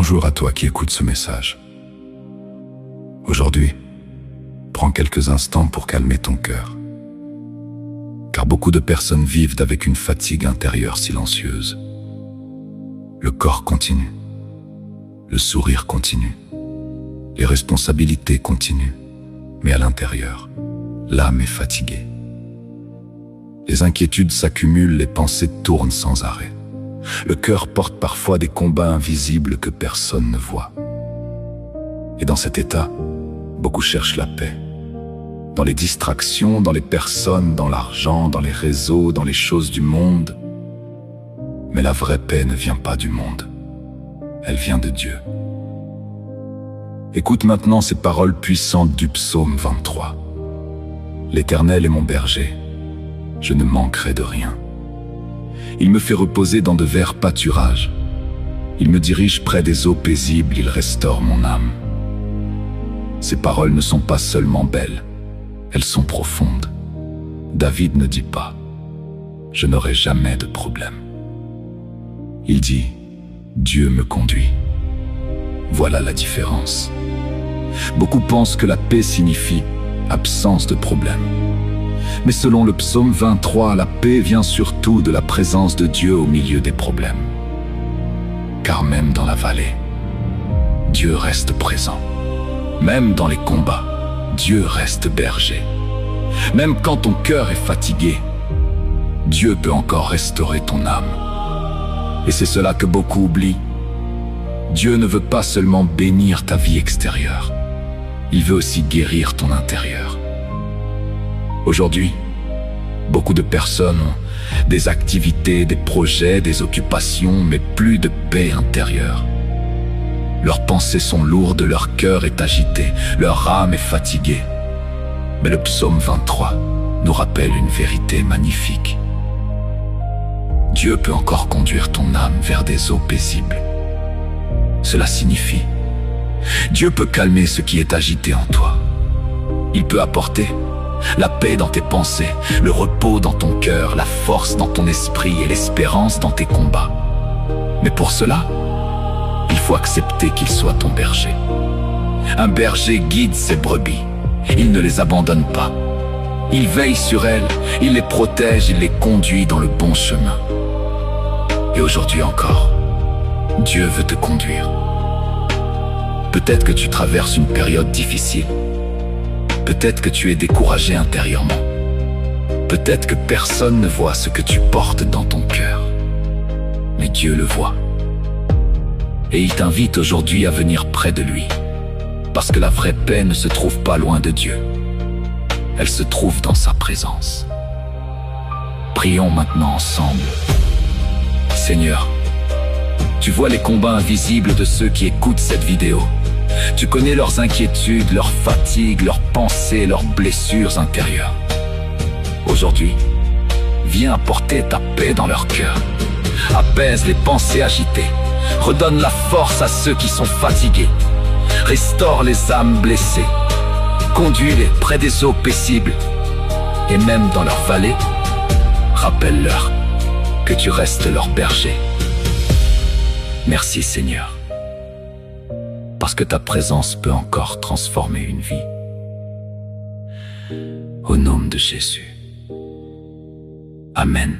Bonjour à toi qui écoutes ce message. Aujourd'hui, prends quelques instants pour calmer ton cœur. Car beaucoup de personnes vivent avec une fatigue intérieure silencieuse. Le corps continue. Le sourire continue. Les responsabilités continuent. Mais à l'intérieur, l'âme est fatiguée. Les inquiétudes s'accumulent, les pensées tournent sans arrêt. Le cœur porte parfois des combats invisibles que personne ne voit. Et dans cet état, beaucoup cherchent la paix. Dans les distractions, dans les personnes, dans l'argent, dans les réseaux, dans les choses du monde. Mais la vraie paix ne vient pas du monde. Elle vient de Dieu. Écoute maintenant ces paroles puissantes du psaume 23. L'Éternel est mon berger. Je ne manquerai de rien. Il me fait reposer dans de verts pâturages. Il me dirige près des eaux paisibles, il restaure mon âme. Ces paroles ne sont pas seulement belles, elles sont profondes. David ne dit pas « Je n'aurai jamais de problème ». Il dit « Dieu me conduit ». Voilà la différence. Beaucoup pensent que la paix signifie absence de problème. Mais selon le psaume 23, la paix vient surtout de la présence de Dieu au milieu des problèmes. Car même dans la vallée, Dieu reste présent. Même dans les combats, Dieu reste berger. Même quand ton cœur est fatigué, Dieu peut encore restaurer ton âme. Et c'est cela que beaucoup oublient. Dieu ne veut pas seulement bénir ta vie extérieure, il veut aussi guérir ton intérieur. Aujourd'hui, beaucoup de personnes ont des activités, des projets, des occupations, mais plus de paix intérieure. Leurs pensées sont lourdes, leur cœur est agité, leur âme est fatiguée. Mais le psaume 23 nous rappelle une vérité magnifique. Dieu peut encore conduire ton âme vers des eaux paisibles. Cela signifie, Dieu peut calmer ce qui est agité en toi. Il peut apporter la paix dans tes pensées, le repos dans ton cœur, la force dans ton esprit et l'espérance dans tes combats. Mais pour cela, il faut accepter qu'il soit ton berger. Un berger guide ses brebis. Il ne les abandonne pas. Il veille sur elles, il les protège, il les conduit dans le bon chemin. Et aujourd'hui encore, Dieu veut te conduire. Peut-être que tu traverses une période difficile. Peut-être que tu es découragé intérieurement. Peut-être que personne ne voit ce que tu portes dans ton cœur. Mais Dieu le voit. Et il t'invite aujourd'hui à venir près de lui. Parce que la vraie paix ne se trouve pas loin de Dieu. Elle se trouve dans sa présence. Prions maintenant ensemble. Seigneur, tu vois les combats invisibles de ceux qui écoutent cette vidéo. Tu connais leurs inquiétudes, leurs fatigues, leurs pensées, leurs blessures intérieures. Aujourd'hui, viens apporter ta paix dans leur cœur. Apaise les pensées agitées. Redonne la force à ceux qui sont fatigués. Restaure les âmes blessées. Conduis-les près des eaux paisibles. Et même dans leur vallée, rappelle-leur que tu restes leur berger. Merci Seigneur, parce que ta présence peut encore transformer une vie. Au nom de Jésus. Amen.